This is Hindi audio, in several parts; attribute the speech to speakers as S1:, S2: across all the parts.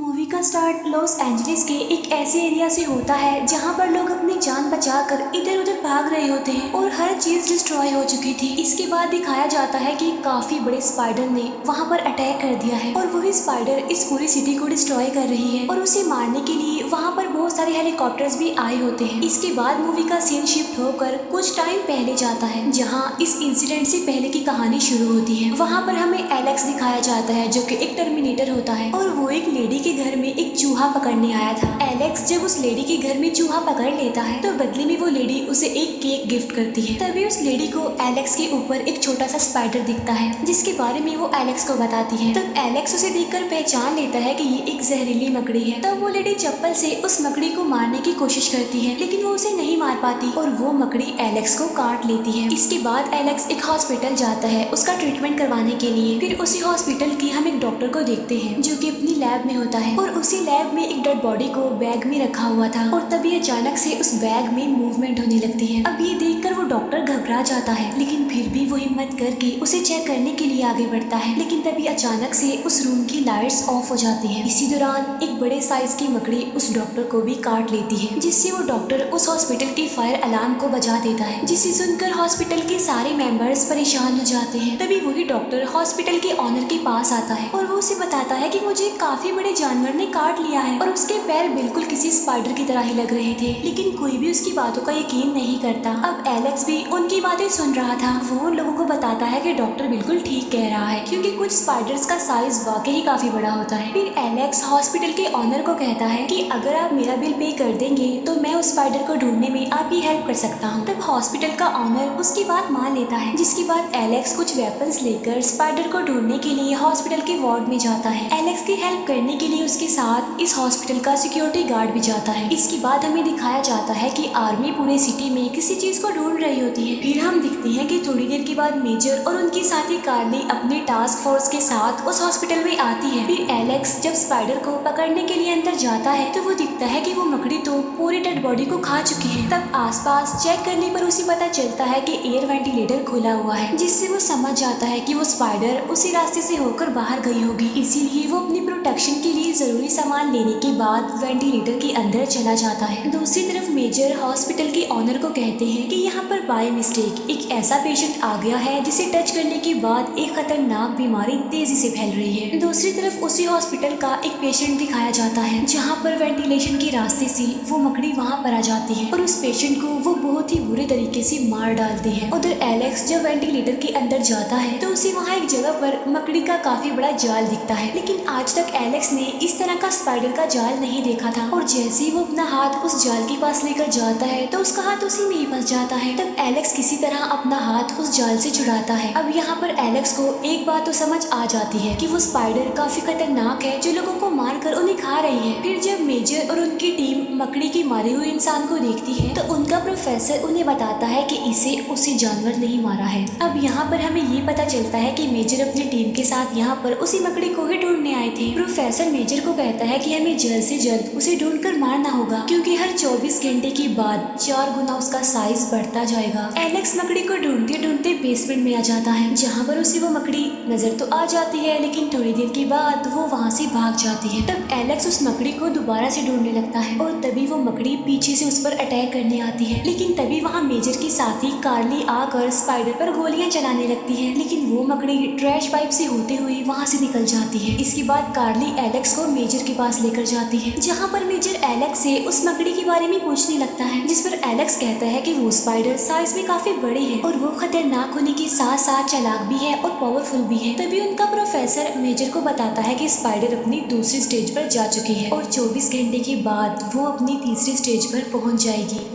S1: मूवी का स्टार्ट लॉस एंजलिस के एक ऐसे एरिया से होता है जहां पर लोग अपनी जान बचाकर इधर उधर भाग रहे होते हैं और हर चीज डिस्ट्रॉय हो चुकी थी। इसके बाद दिखाया जाता है कि काफी बड़े स्पाइडर ने वहां पर अटैक कर दिया है और वही स्पाइडर इस पूरी सिटी को डिस्ट्रॉय कर रही है और उसे मारने के लिए वहां पर बहुत सारे हेलीकॉप्टर्स भी आए होते हैं। इसके बाद मूवी का सीन शिफ्ट होकर कुछ टाइम पहले जाता है जहाँ इस इंसिडेंट से पहले की कहानी शुरू होती है। वहाँ पर हमें एलेक्स दिखाया जाता है जो कि एक टर्मिनेटर होता है और वो एक लेडी के घर में एक चूहा पकड़ने आया था। एलेक्स जब उस लेडी के घर में चूहा पकड़ लेता है तो बदले में वो लेडी उसे एक केक गिफ्ट करती है। तभी उस लेडी को एलेक्स के ऊपर एक छोटा सा स्पाइडर दिखता है जिसके बारे में वो एलेक्स को बताती है। तब एलेक्स उसे देखकर पहचान लेता है कि ये एक जहरीली मकड़ी है। तब वो लेडी चप्पल से उस मकड़ी को मारने की कोशिश करती है लेकिन वो उसे नहीं मार पाती और वो मकड़ी एलेक्स को काट लेती है। इसके बाद एलेक्स एक हॉस्पिटल जाता है उसका ट्रीटमेंट करवाने के लिए। फिर उसी हॉस्पिटल की हम एक डॉक्टर को देखते हैं जो कि अपनी लैब में होता है और उसी लैब में एक डेड बॉडी को बैग में रखा हुआ था और तभी अचानक से उस बैग में मूवमेंट होने लगती है। अब ये देखकर वो डॉक्टर घबरा जाता है लेकिन फिर भी वो हिम्मत करके उसे चेक करने के लिए आगे बढ़ता है। लेकिन तभी अचानक से उस रूम की लाइट्स ऑफ हो जाती है। इसी दौरान एक बड़े साइज की मकड़ी उस डॉक्टर को भी काट लेती है जिससे वो डॉक्टर उस हॉस्पिटल की फायर अलार्म को बजा देता है जिसे सुनकर हॉस्पिटल के सारे मेंबर्स परेशान हो जाते हैं। तभी वही डॉक्टर हॉस्पिटल के ऑनर के पास आता है और वो उसे बताता है कि मुझे काफी बड़े जानवर ने काट लिया है और उसके पैर बिल्कुल किसी स्पाइडर की तरह ही लग रहे थे लेकिन कोई भी उसकी बातों का यकीन नहीं करता। अब एलेक्स भी उनकी बातें सुन रहा था। वो उन लोगों को बताता है कि डॉक्टर बिल्कुल ठीक कह रहा है क्योंकि कुछ स्पाइडर्स का साइज वाकई ही काफी बड़ा होता है। फिर एलेक्स हॉस्पिटल के ऑनर को कहता है कि अगर आप मेरा बिल पे कर देंगे तो मैं उस स्पाइडर को ढूंढने में आपकी हेल्प कर सकता हूँ। तब हॉस्पिटल का ऑनर उसकी बात मान लेता है जिसके बाद एलेक्स कुछ वेपन्स लेकर स्पाइडर को ढूंढने के लिए हॉस्पिटल के वार्ड में जाता है। एलेक्स की हेल्प करने के लिए उसके साथ इस हॉस्पिटल का सिक्योरिटी गार्ड भी जाता है। इसके बाद हमें दिखाया जाता है कि आर्मी पूरे सिटी में किसी चीज को ढूंढ रही होती है। फिर हम दिखते हैं कि थोड़ी देर के बाद मेजर और उनकी साथी कार्ली अपनी टास्क फोर्स के साथ उस हॉस्पिटल में आती है। फिर एलेक्स जब स्पाइडर को पकड़ने के लिए अंदर जाता है तो वो दिखता है कि वो मकड़ी तो पूरी डेड बॉडी को खा चुकी है। तब आसपास चेक करने पर उसे पता चलता है कि एयर वेंटिलेटर खुला हुआ है जिससे वो समझ जाता है कि वो स्पाइडर उसी रास्ते से होकर बाहर गई होगी। इसीलिए वो अपनी प्रोटेक्शन के लिए जरूरी सामान लेने के बाद वेंटिलेटर के अंदर चला जाता है। दूसरी तरफ मेजर हॉस्पिटल के ऑनर को कहते हैं कि यहाँ पर बाय मिस्टेक एक ऐसा पेशेंट आ गया है जिसे टच करने के बाद एक खतरनाक बीमारी तेजी से फैल रही है। दूसरी तरफ उसी हॉस्पिटल का एक पेशेंट दिखाया जाता है जहाँ पर वेंटिलेशन के रास्ते से वो मकड़ी वहाँ पर आ जाती है और उस पेशेंट को वो बहुत ही बुरे तरीके से मार डालती है। उधर एलेक्स जब वेंटिलेटर के अंदर जाता है तो उसे वहाँ एक जगह पर मकड़ी का काफी बड़ा जाल दिखता है लेकिन आज तक एलेक्स ने इस तरह का स्पाइडर का जाल नहीं देखा था और जैसे ही वो अपना हाथ उस जाल के पास लेकर जाता है तो उसका हाथ उसी में ही फंस जाता है। तब एलेक्स किसी तरह अपना हाथ उस जाल से छुड़ाता है। अब यहाँ पर एलेक्स को एक बात तो समझ आ जाती है कि वो स्पाइडर काफी खतरनाक है जो लोगों को मार कर उन्हें खा रही है। फिर जब मेजर और उनकी टीम मकड़ी की मारे हुए इंसान को देखती है तो उनका प्रोफेसर उन्हें बताता है कि इसे उसी जानवर नहीं मारा है। अब यहाँ पर हमें ये पता चलता है कि मेजर अपनी टीम के साथ यहाँ पर उसी मकड़ी को ही ढूंढने आए थे। प्रोफेसर मेजर को कहता है कि हमें जल्द से जल्द उसे ढूंढकर मारना होगा क्योंकि हर 24 घंटे के बाद 4 गुना उसका साइज बढ़ता जाएगा। एलेक्स मकड़ी को ढूंढते ढूंढते बेसमेंट में आ जाता है जहाँ पर उसे वो मकड़ी नजर तो आ जाती है लेकिन थोड़ी देर के बाद वो वहाँ से भाग जाती है। तब एलेक्स उस मकड़ी को दोबारा से ढूंढने लगता है और तभी वो मकड़ी पीछे से उस पर अटैक करने आती है लेकिन तभी वहाँ मेजर की साथी कार्ली आकर स्पाइडर पर गोलियां चलाने लगती है लेकिन वो मकड़ी ट्रैश पाइप से होते हुए वहाँ से निकल जाती है। इसके बाद कार्ली एलेक्स को मेजर के पास लेकर जाती है जहाँ पर मेजर एलेक्स से उस मकड़ी के बारे में पूछने लगता है जिस पर एलेक्स कहता है कि वो स्पाइडर साइज में काफी बड़ी है और वो खतरनाक होने के साथ साथ चालाक भी है और पावरफुल भी है। तभी उनका प्रोफेसर मेजर को बताता है कि स्पाइडर अपनी दूसरी स्टेज पर जा चुकी है और 24 घंटे के बाद वो अपनी तीसरी स्टेज पर पहुंच जाएगी।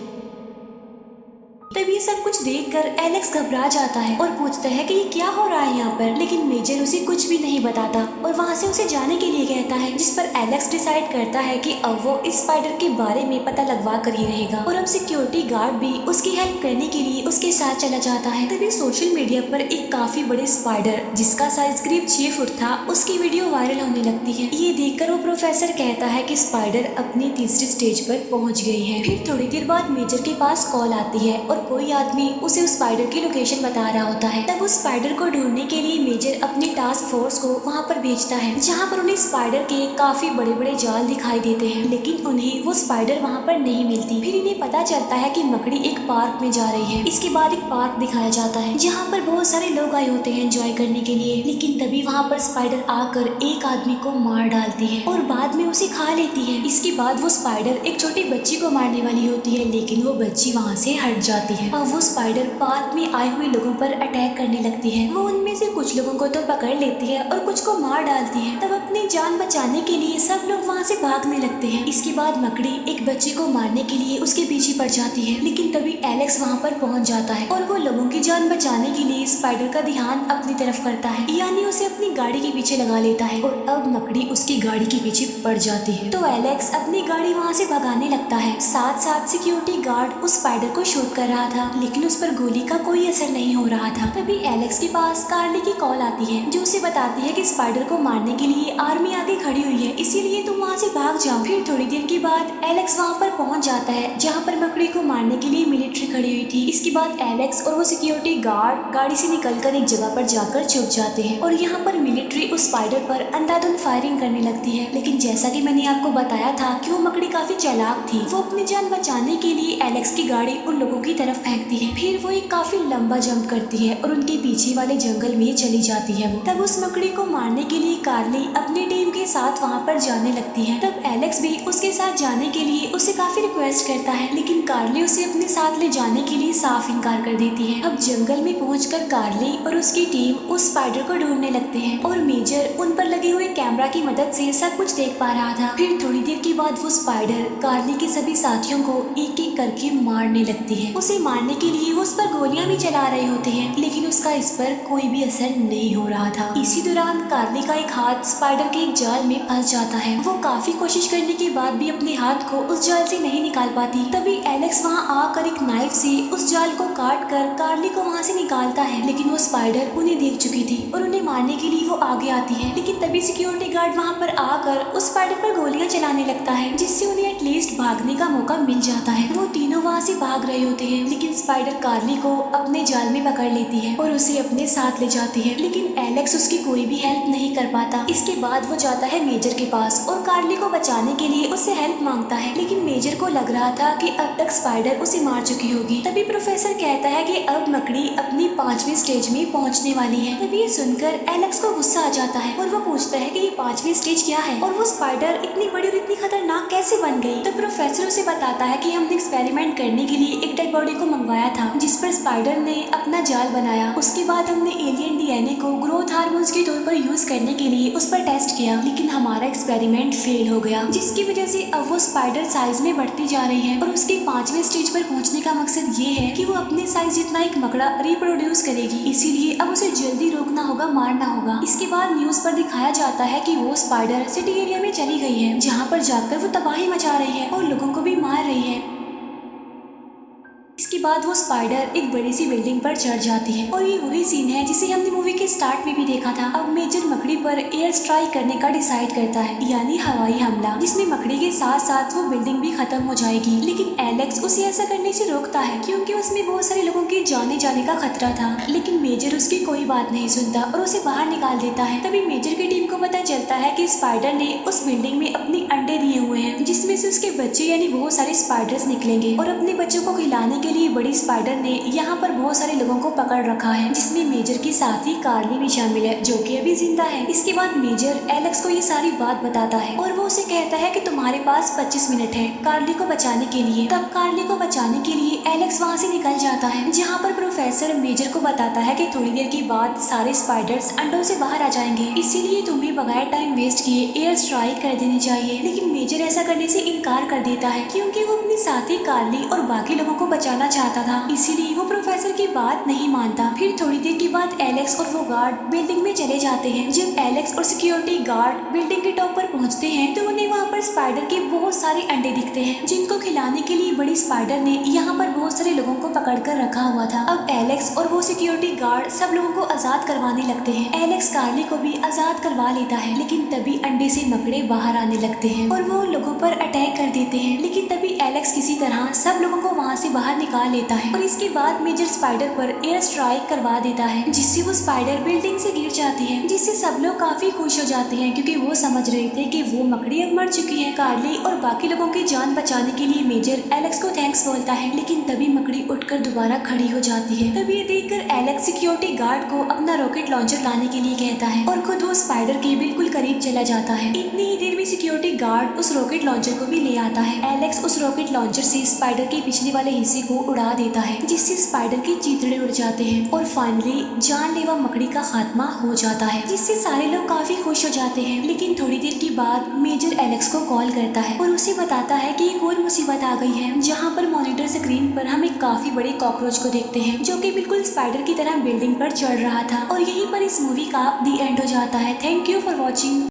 S1: तब ये सब कुछ देखकर एलेक्स घबरा जाता है और पूछता है कि ये क्या हो रहा है यहाँ पर लेकिन मेजर उसे कुछ भी नहीं बताता और वहाँ से उसे जाने के लिए कहता है जिस पर एलेक्स डिसाइड करता है कि अब वो इस स्पाइडर के बारे में पता लगवा कर ही रहेगा और अब सिक्योरिटी गार्ड भी उसकी हेल्प करने के लिए उसके साथ चला जाता है। तभी सोशल मीडिया पर एक काफी बड़े स्पाइडर जिसका साइज करीब 6 फुट था उसकी वीडियो वायरल होने लगती है। ये देखकर वो प्रोफेसर कहता है कि स्पाइडर अपनी तीसरी स्टेज पर पहुँच गई है। फिर थोड़ी देर बाद मेजर के पास कॉल आती है और कोई आदमी उसे उस स्पाइडर की लोकेशन बता रहा होता है। तब उस स्पाइडर को ढूंढने के लिए मेजर अपनी टास्क फोर्स को वहाँ पर भेजता है, जहाँ पर उन्हें स्पाइडर के काफी बड़े बड़े जाल दिखाई देते हैं, लेकिन उन्हें वो स्पाइडर वहाँ पर नहीं मिलती। फिर इन्हें पता चलता है कि मकड़ी एक पार्क में जा रही है। इसके बाद एक पार्क दिखाया जाता है जहाँ पर बहुत सारे लोग आए होते हैं एंजॉय करने के लिए, लेकिन तभी वहाँ पर स्पाइडर आकर एक आदमी को मार डालती है और बाद में उसे खा लेती है। इसके बाद वो स्पाइडर एक छोटी बच्ची को मारने वाली होती है, लेकिन वो बच्ची वहाँ से हट जाती है और वो स्पाइडर पार्क में आए हुए लोगों पर अटैक करने लगती है। वो उनमें से कुछ लोगों को तो पकड़ लेती है और कुछ को मार डालती है। तब अपनी जान बचाने के लिए सब लोग वहाँ से भागने लगते हैं। इसके बाद मकड़ी एक बच्चे को मारने के लिए उसके पीछे पड़ जाती है, लेकिन तभी एलेक्स वहाँ पर पहुँच जाता है और वो लोगों की जान बचाने के लिए स्पाइडर का ध्यान अपनी तरफ करता है, यानी उसे अपनी गाड़ी के पीछे लगा लेता है और अब मकड़ी उसकी गाड़ी के पीछे पड़ जाती है। तो एलेक्स अपनी गाड़ी वहाँ से भगाने लगता है। साथ साथ सिक्योरिटी गार्ड उस स्पाइडर को शूट कर रहा था, लेकिन उस पर गोली का कोई असर नहीं हो रहा था। तभी एलेक्स के पास कार्ली की कॉल आती है, जो उसे बताती है कि स्पाइडर को मारने के लिए आर्मी आगे खड़ी हुई है, इसीलिए तुम वहाँ से भाग जाओ। फिर थोड़ी देर के बाद एलेक्स वहाँ पर पहुँच जाता है जहाँ पर मकड़ी को मारने के लिए मिलिट्री खड़ी हुई थी। इसके बाद एलेक्स और वो सिक्योरिटी गार्ड गाड़ी से निकलकर एक जगह पर जाकर छुप जाते हैं और यहाँ पर मिलिट्री उस स्पाइडर पर अंधाधुंध फायरिंग करने लगती है। लेकिन जैसा कि मैंने आपको बताया था कि वो मकड़ी काफी चालाक थी, वो अपनी जान बचाने के लिए एलेक्स की गाड़ी उन लोगों की तरफ फेंकती है। फिर वो एक काफी लंबा जंप करती है और उनके पीछे वाले जंगल में चली जाती है। वो तब उस मकड़ी को मारने के लिए कार्ली अपनी टीम के साथ वहाँ पर जाने लगती है। तब एलेक्स भी उसके साथ जाने के लिए उसे काफी रिक्वेस्ट करता है, लेकिन कार्ली उसे अपने साथ ले जाने के लिए साफ इनकार कर देती है। अब जंगल में पहुंचकर कार्ली और उसकी टीम उस स्पाइडर को ढूंढने लगते हैं और मेजर उन पर लगे हुए कैमरा की मदद से सब कुछ देख पा रहा था। फिर थोड़ी देर के बाद वो स्पाइडर कार्ली के सभी साथियों को एक एक करके मारने लगती है। उसे मारने के लिए वो उस पर गोलियां भी चला रहे होते हैं, लेकिन उसका इस पर कोई भी असर नहीं हो रहा था। इसी दौरान कार्ली का एक हाथ स्पाइडर के एक जाल में फंस जाता है। वो काफी कोशिश करने के बाद भी अपने हाथ को उस जाल से नहीं निकाल पाती। तभी एलेक्स वहाँ आकर एक नाइफ से उस जाल को काट कर कार्ली को वहाँ से निकालता है, लेकिन वो स्पाइडर उन्हें देख चुकी थी और उन्हें मारने के लिए वो आगे आती है। लेकिन तभी सिक्योरिटी गार्ड वहाँ पर आकर उस स्पाइडर पर गोलियां चलाने लगता है, जिससे उन्हें एटलीस्ट भागने का मौका मिल जाता है। वो तीनों वहाँ से भाग रहे होते हैं, लेकिन स्पाइडर कार्ली को अपने जाल में पकड़ लेती है और उसे अपने साथ ले जाती है, लेकिन एलेक्स उसकी कोई भी हेल्प नहीं कर पाता। इसके बाद वो जाता है मेजर के पास और कार्ली को बचाने के लिए उससे हेल्प मांगता है, लेकिन मेजर को लग रहा था कि अब तक स्पाइडर उसे मार चुकी होगी। तभी प्रोफेसर कहता है कि अब मकड़ी अपनी 5वीं स्टेज में पहुंचने वाली है। तभी ये सुनकर एलेक्स को गुस्सा आ जाता है और वो पूछता है कि ये 5वीं स्टेज क्या है और वो स्पाइडर इतनी बड़ी और इतनी खतरनाक कैसे बन गई। तो प्रोफेसर उसे बताता है कि हमने एक्सपेरिमेंट करने के लिए एक डेड बॉडी को मंगवाया था, जिस पर स्पाइडर ने अपना जाल बनाया। उसके बाद हमने एलियन डीएनए को ग्रोथ हार्मोन्स के तौर पर यूज करने के लिए उस पर टेस्ट किया, लेकिन हमारा एक्सपेरिमेंट फेल हो गया, जिसकी वजह से अब वो स्पाइडर साइज में बढ़ती जा रही है और उसके 5वीं स्टेज पर पहुंचने का मकसद ये है कि वो अपने साइज जितना एक मकड़ा रिप्रोड्यूस करेगी। इसीलिए अब उसे जल्दी रोकना होगा, मारना होगा। इसके बाद न्यूज पर दिखाया जाता है कि वो स्पाइडर सिटी एरिया में चली गई है, जहाँ पर जाकर वो तबाही मचा रही है और लोगों को भी मार रही है। इसके बाद वो स्पाइडर एक बड़ी सी बिल्डिंग पर चढ़ जाती है और ये वही सीन है जिसे हमने मूवी के स्टार्ट में भी देखा था। अब मेजर मकड़ी पर एयर स्ट्राइक करने का डिसाइड करता है, यानी हवाई हमला, जिसमें मकड़ी के साथ साथ वो बिल्डिंग भी खत्म हो जाएगी। लेकिन एलेक्स उसे ऐसा करने से रोकता है क्योंकि उसमें बहुत सारे लोगों के जाने का खतरा था, लेकिन मेजर उसकी कोई बात नहीं सुनता और उसे बाहर निकाल देता है। तभी मेजर की टीम को पता चलता है कि स्पाइडर ने उस बिल्डिंग में अपने अंडे दिए हुए हैं, जिसमें से उसके बच्चे यानी बहुत सारे स्पाइडर्स निकलेंगे और अपने बच्चों को खिलाने के लिए बड़ी स्पाइडर ने यहाँ पर बहुत सारे लोगों को पकड़ रखा है, जिसमें मेजर की साथी कार्ली भी शामिल है, जो कि अभी जिंदा है। इसके बाद मेजर एलेक्स को ये सारी बात बताता है और वो उसे कहता है कि तुम्हारे पास 25 मिनट है कार्ली को बचाने के लिए। तब कार्ली को बचाने के लिए एलेक्स वहाँ से निकल जाता है, जहाँ पर प्रोफेसर मेजर को बताता है कि थोड़ी देर के बाद सारे स्पाइडर्स अंडों से बाहर आ जाएंगे, इसीलिए तुम्हें बगैर टाइम वेस्ट किए एयर स्ट्राइक कर देनी चाहिए। लेकिन मेजर ऐसा करने से इनकार कर देता है क्योंकि वो अपनी साथी कार्ली और बाकी लोगों को बचाना चाहता था, इसीलिए वो प्रोफेसर की बात नहीं मानता। फिर थोड़ी देर के बाद एलेक्स और वो गार्ड बिल्डिंग में चले जाते हैं। जब एलेक्स और सिक्योरिटी गार्ड बिल्डिंग के टॉप पर पहुंचते हैं तो उन्हें वहाँ पर स्पाइडर के बहुत सारे अंडे दिखते हैं जिनको खिलाने के लिए बड़ी स्पाइडर ने यहाँ पर बहुत सारे लोगों को पकड़ कर रखा हुआ था। अब एलेक्स और वो सिक्योरिटी गार्ड सब लोगों को आजाद करवाने लगते हैं। एलेक्स कार्ली को भी आजाद करवा लेता है, लेकिन तभी अंडे से मकड़े बाहर आने लगते हैं और वो लोगों पर अटैक कर देते हैं। लेकिन तभी एलेक्स किसी तरह सब लोगों को वहाँ से बाहर निकाल लेता है और इसके बाद मेजर स्पाइडर पर एयर स्ट्राइक करवा देता है, जिससे वो स्पाइडर बिल्डिंग से गिर जाती है, जिससे सब लोग काफी खुश हो जाते हैं क्योंकि वो समझ रहे थे कि वो मकड़ी अब मर चुकी है। कार्ली और बाकी लोगों की जान बचाने के लिए मेजर एलेक्स को थैंक्स बोलता है, लेकिन तभी मकड़ी उठकर दोबारा खड़ी हो जाती है। तभी ये देखकर एलेक्स सिक्योरिटी गार्ड को अपना रॉकेट लॉन्चर लाने के लिए कहता है और खुद वो स्पाइडर के बिल्कुल करीब चला जाता है। इतनी ही देर में सिक्योरिटी गार्ड उस रॉकेट लॉन्चर को भी ले आता है। एलेक्स उस रॉकेट लॉन्चर से स्पाइडर के पिछले वाले हिस्से को उड़ा देता है, जिससे स्पाइडर के चीथड़े उड़ जाते हैं और फाइनली जानलेवा मकड़ी का खात्मा हो जाता है, जिससे सारे लोग काफी खुश हो जाते हैं। लेकिन थोड़ी देर के बाद मेजर एलेक्स को कॉल करता है और उसे बताता है कि एक और मुसीबत आ गई है, जहाँ पर मॉनिटर स्क्रीन पर हम एक काफी बड़े कॉकरोच को देखते हैं जो कि बिल्कुल स्पाइडर की तरह बिल्डिंग पर चढ़ रहा था। और यहीं पर इस मूवी का दी एंड हो जाता है। Thank you for watching.